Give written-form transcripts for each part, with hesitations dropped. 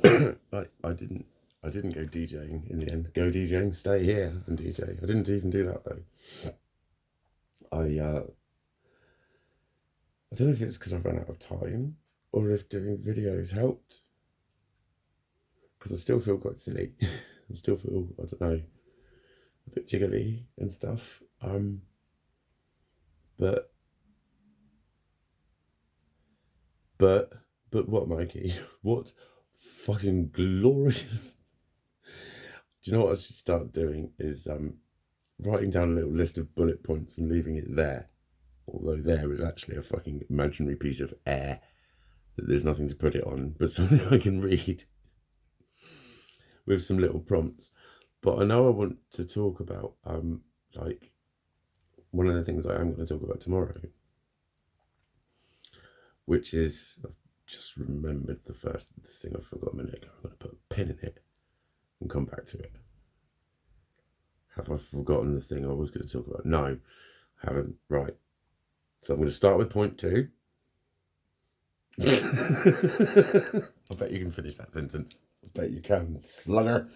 I didn't go DJing in the end. Go DJing, stay here and DJ. I didn't even do that though. I don't know if it's because I've run out of time or if doing videos helped. Because I still feel quite silly. I still feel, I don't know, a bit jiggly and stuff. But what, Mikey? What fucking glorious. Do you know what I should start doing is writing down a little list of bullet points and leaving it there. Although there is actually a fucking imaginary piece of air that there's nothing to put it on, but something I can read with some little prompts. But I know I want to talk about like one of the things I am going to talk about tomorrow, which is, I've just remembered the first thing I forgot a minute ago. I'm going to put a pin in it and come back to it. Have I forgotten the thing I was going to talk about? No, I haven't. Right. So I'm going to start with point 2. I bet you can finish that sentence. I bet you can, slugger.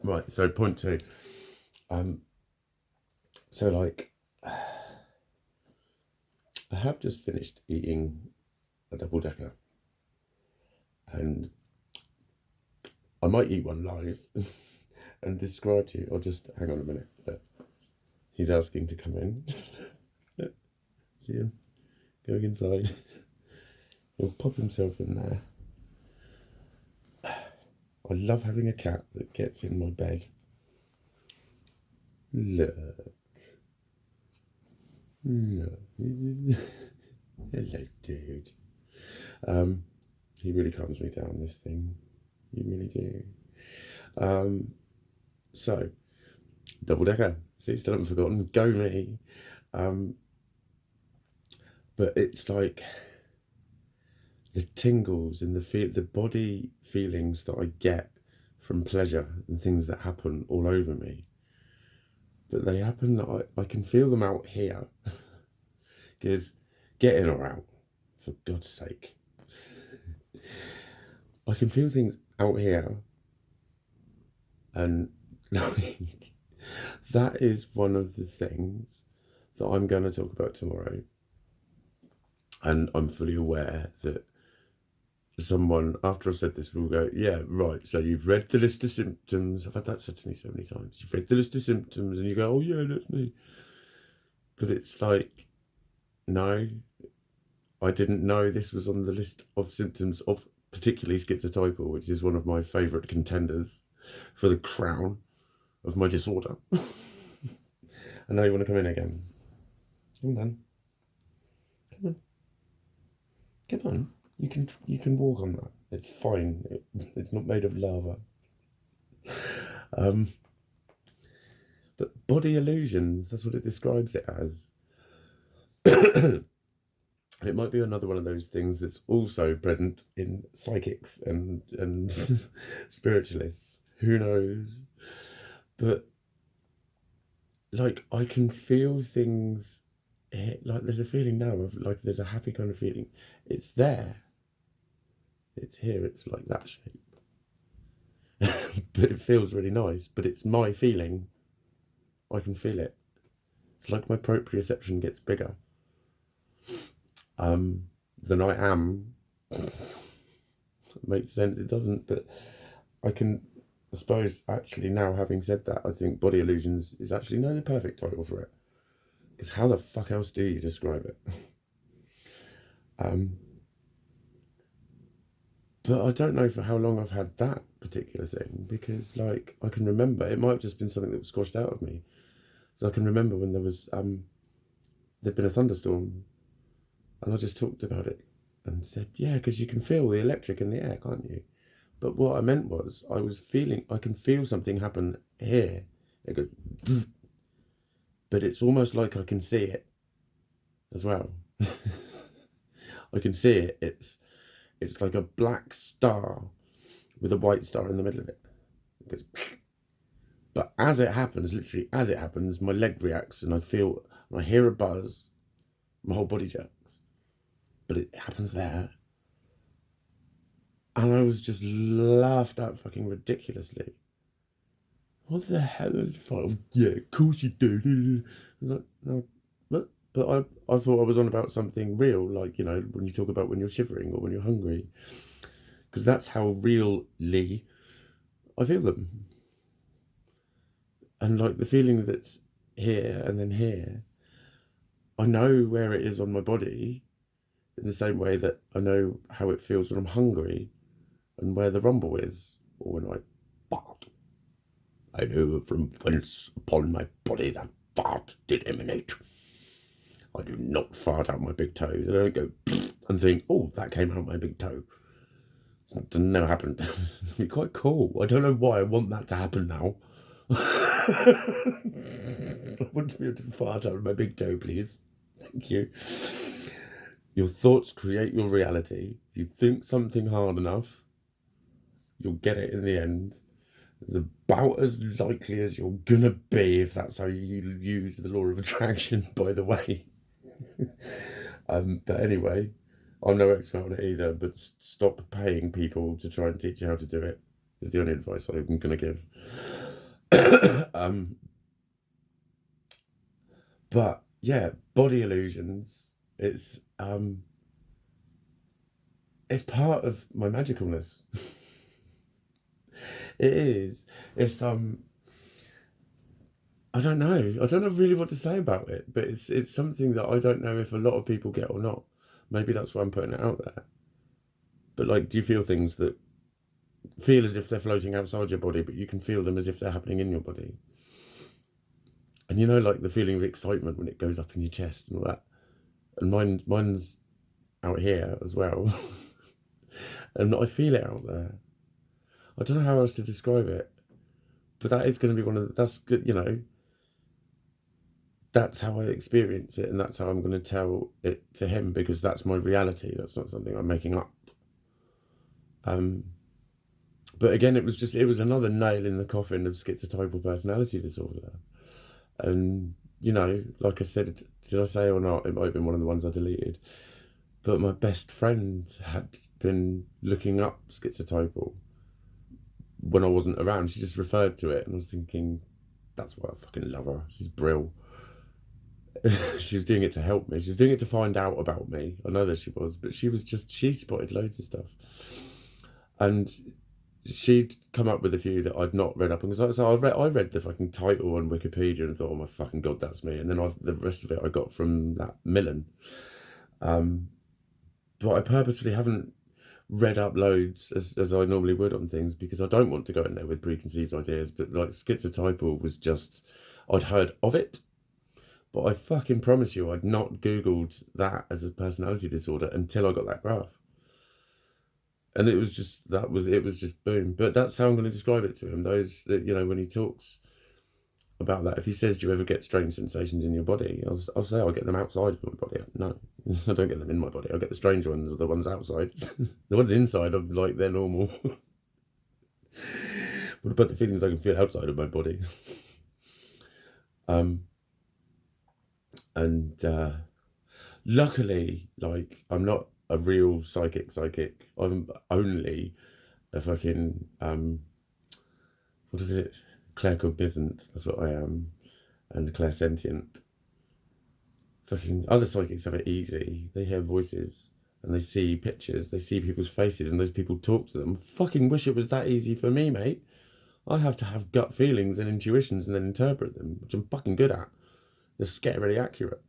Right, so point 2. So like, I have just finished eating a double decker, and I might eat one live and describe to you. Or just hang on a minute. He's asking to come in. See him going inside. He'll pop himself in there. I love having a cat that gets in my bed. Look. Hello, dude. He really calms me down, this thing. You really do. So, double decker. See, still haven't forgotten. Go me. But it's like the tingles and the body feelings that I get from pleasure and things that happen all over me. But they happen that I can feel them out here. Because get in or out, for God's sake. I can feel things out here. And like, that is one of the things that I'm going to talk about tomorrow. And I'm fully aware that someone, after I've said this, will go, yeah, right, so you've read the list of symptoms. I've had that said to me so many times. You've read the list of symptoms and you go, oh yeah, that's me. But it's like, no, I didn't know this was on the list of symptoms of particularly schizotypal, which is one of my favourite contenders for the crown of my disorder. And now you want to come in again. Come on, then. Come on. Come on. You can walk on that. It's fine. It's not made of lava. But body illusions, that's what it describes it as. It might be another one of those things that's also present in psychics and spiritualists. Who knows? But like, I can feel things. Like, there's a feeling now of like there's a happy kind of feeling. It's there. It's here. It's like that shape. But it feels really nice. But it's my feeling. I can feel it. It's like my proprioception gets bigger. Than I am. It makes sense. It doesn't, but I suppose actually now, having said that, I think body illusions is actually the perfect title for it. Because how the fuck else do you describe it? But I don't know for how long I've had that particular thing, because like I can remember, it might have just been something that was squashed out of me. So I can remember when there was there'd been a thunderstorm, and I just talked about it and said, yeah, because you can feel the electric in the air, can't you? But what I meant was I can feel something happen here. It goes, but it's almost like I can see it as well. I can see it. It's like a black star with a white star in the middle of it. It goes, but as it happens, literally as it happens, my leg reacts and I hear a buzz, my whole body jerks. But it happens there. And I was just laughed at fucking ridiculously. What the hell is it? Oh, yeah, of course you do. I was like, no, but I thought I was on about something real, like, you know, when you talk about when you're shivering or when you're hungry. Because that's how really I feel them. And like the feeling that's here and then here, I know where it is on my body in the same way that I know how it feels when I'm hungry and where the rumble is, or when I fart. I know from whence upon my body that fart did emanate. I do not fart out my big toe. I don't go and think, oh, that came out my big toe. It never happened. It'd be quite cool. I don't know why I want that to happen now. I want to be able to fart out my big toe, please. Thank you. Your thoughts create your reality. If you think something hard enough, you'll get it in the end. It's about as likely as you're gonna be, if that's how you use the law of attraction, by the way. But anyway, I'm no expert on it either, but stop paying people to try and teach you how to do it is the only advice I'm gonna give. But yeah, body illusions, it's part of my magicalness. It is. It's I don't know. I don't know really what to say about it, but it's something that I don't know if a lot of people get or not. Maybe that's why I'm putting it out there. But like, do you feel things that feel as if they're floating outside your body, but you can feel them as if they're happening in your body? And you know, like the feeling of excitement when it goes up in your chest and all that. And mine's out here as well. And I feel it out there. I don't know how else to describe it, but that is going to be one of the, that's good, you know, that's how I experience it, and that's how I'm going to tell it to him, because that's my reality. That's not something I'm making up. But again, it was another nail in the coffin of schizotypal personality disorder. And, you know, like I said, did I say or not, it might have been one of the ones I deleted, but my best friend had been looking up schizotypal when I wasn't around. She just referred to it, and I was thinking, that's why I fucking love her. She's brill. She was doing it to help me. She was doing it to find out about me. I know that she was, but she spotted loads of stuff. And she'd come up with a few that I'd not read up on. So I read the fucking title on Wikipedia and thought, oh my fucking God, that's me. And then the rest of it I got from that Millen. But I purposefully haven't read up loads as I normally would on things, because I don't want to go in there with preconceived ideas. But like schizotypal was just, I'd heard of it, but I fucking promise you I'd not Googled that as a personality disorder until I got that graph. And it was just boom. But that's how I'm going to describe it to him. Those, you know, when he talks about that, if he says, do you ever get strange sensations in your body? I'll say I get them outside of my body. No, I don't get them in my body. I get the strange ones, the ones outside. The ones inside, I'm like, they're normal. What about the feelings I can feel outside of my body? Luckily, like, I'm not a real psychic. I'm only a fucking what is it? Claircognizant. That's what I am, and clairsentient. Fucking other psychics have it easy. They hear voices and they see pictures. They see people's faces, and those people talk to them. Fucking wish it was that easy for me, mate. I have to have gut feelings and intuitions and then interpret them, which I'm fucking good at. They're scarily accurate.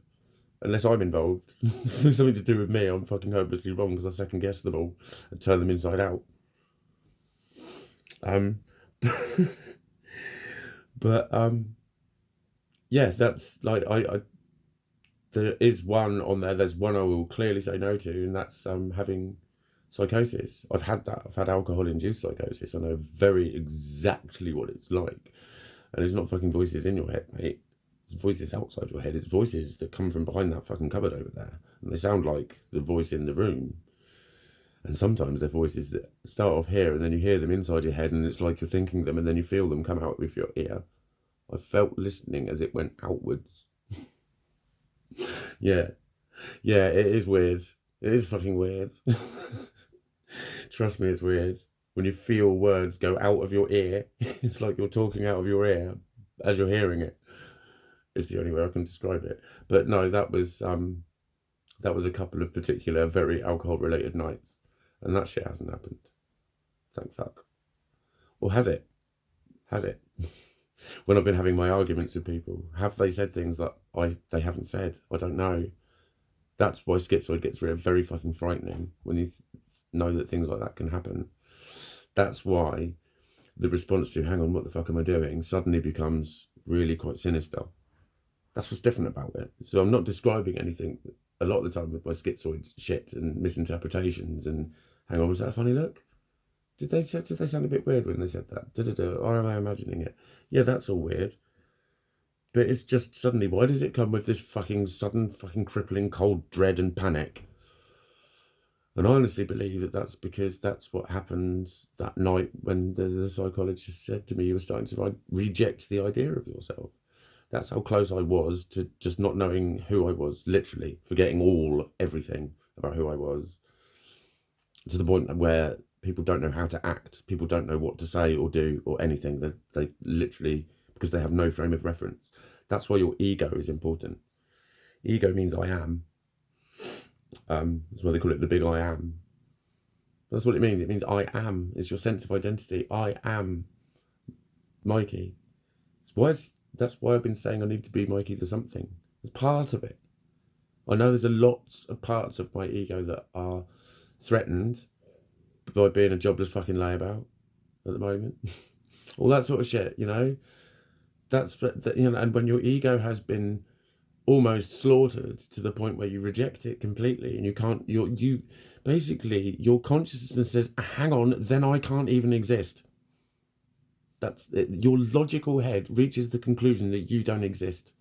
Unless I'm involved. If it's something to do with me, I'm fucking hopelessly wrong, because I second guess them all and turn them inside out. Yeah, that's like, there is one on there. There's one I will clearly say no to, and that's having psychosis. I've had that. I've had alcohol-induced psychosis. I know very exactly what it's like. And it's not fucking voices in your head, mate. It's voices outside your head. It's voices that come from behind that fucking cupboard over there. And they sound like the voice in the room. And sometimes they're voices that start off here, and then you hear them inside your head, and it's like you're thinking them, and then you feel them come out with your ear. I felt listening as it went outwards. Yeah, it is weird. It is fucking weird. Trust me, it's weird. When you feel words go out of your ear, it's like you're talking out of your ear as you're hearing it. It's the only way I can describe it. But no, that was a couple of particular very alcohol related nights, and that shit hasn't happened. Thank fuck. Or has it? Has it? When I've been having my arguments with people, have they said things that they haven't said? I don't know. That's why schizoid gets very fucking frightening, when you know that things like that can happen. That's why the response to, hang on, what the fuck am I doing, suddenly becomes really quite sinister. That's what's different about it. So I'm not describing anything a lot of the time with my schizoid shit and misinterpretations and, hang on, was that a funny look? Did they sound a bit weird when they said that? Or am I imagining it? Yeah, that's all weird. But it's just suddenly, why does it come with this fucking sudden fucking crippling cold dread and panic? And I honestly believe that that's because that's what happened that night when the psychologist said to me, you were starting to reject the idea of yourself. That's how close I was to just not knowing who I was, literally forgetting everything about who I was, to the point where people don't know how to act. People don't know what to say or do or anything. They literally, because they have no frame of reference. That's why your ego is important. Ego means I am. That's why they call it the big I am. That's what it means. It means I am. It's your sense of identity. I am Mikey. That's why I've been saying I need to be Mikey the something. It's part of it. I know there's a lot of parts of my ego that are threatened by being a jobless fucking layabout at the moment. All that sort of shit, you know. And when your ego has been almost slaughtered to the point where you reject it completely, and you can't, you basically, your consciousness says, hang on, then I can't even exist. That's it. Your logical head reaches the conclusion that you don't exist.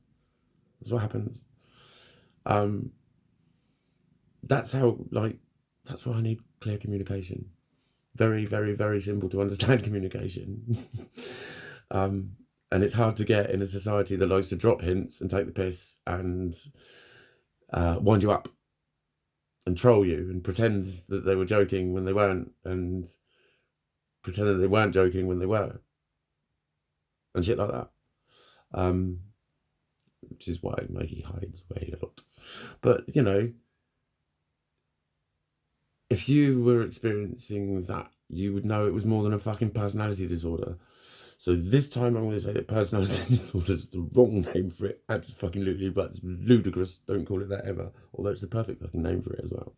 That's what happens. That's why I need clear communication. Very, very, very simple to understand communication. And it's hard to get in a society that likes to drop hints and take the piss and wind you up and troll you and pretend that they were joking when they weren't, and pretend that they weren't joking when they were, and shit like that. Which is why Mikey hides way a lot. But, you know, if you were experiencing that, you would know it was more than a fucking personality disorder. So this time I'm going to say that personality disorder is the wrong name for it. Absolutely, but it's ludicrous. Don't call it that ever. Although it's the perfect fucking name for it as well.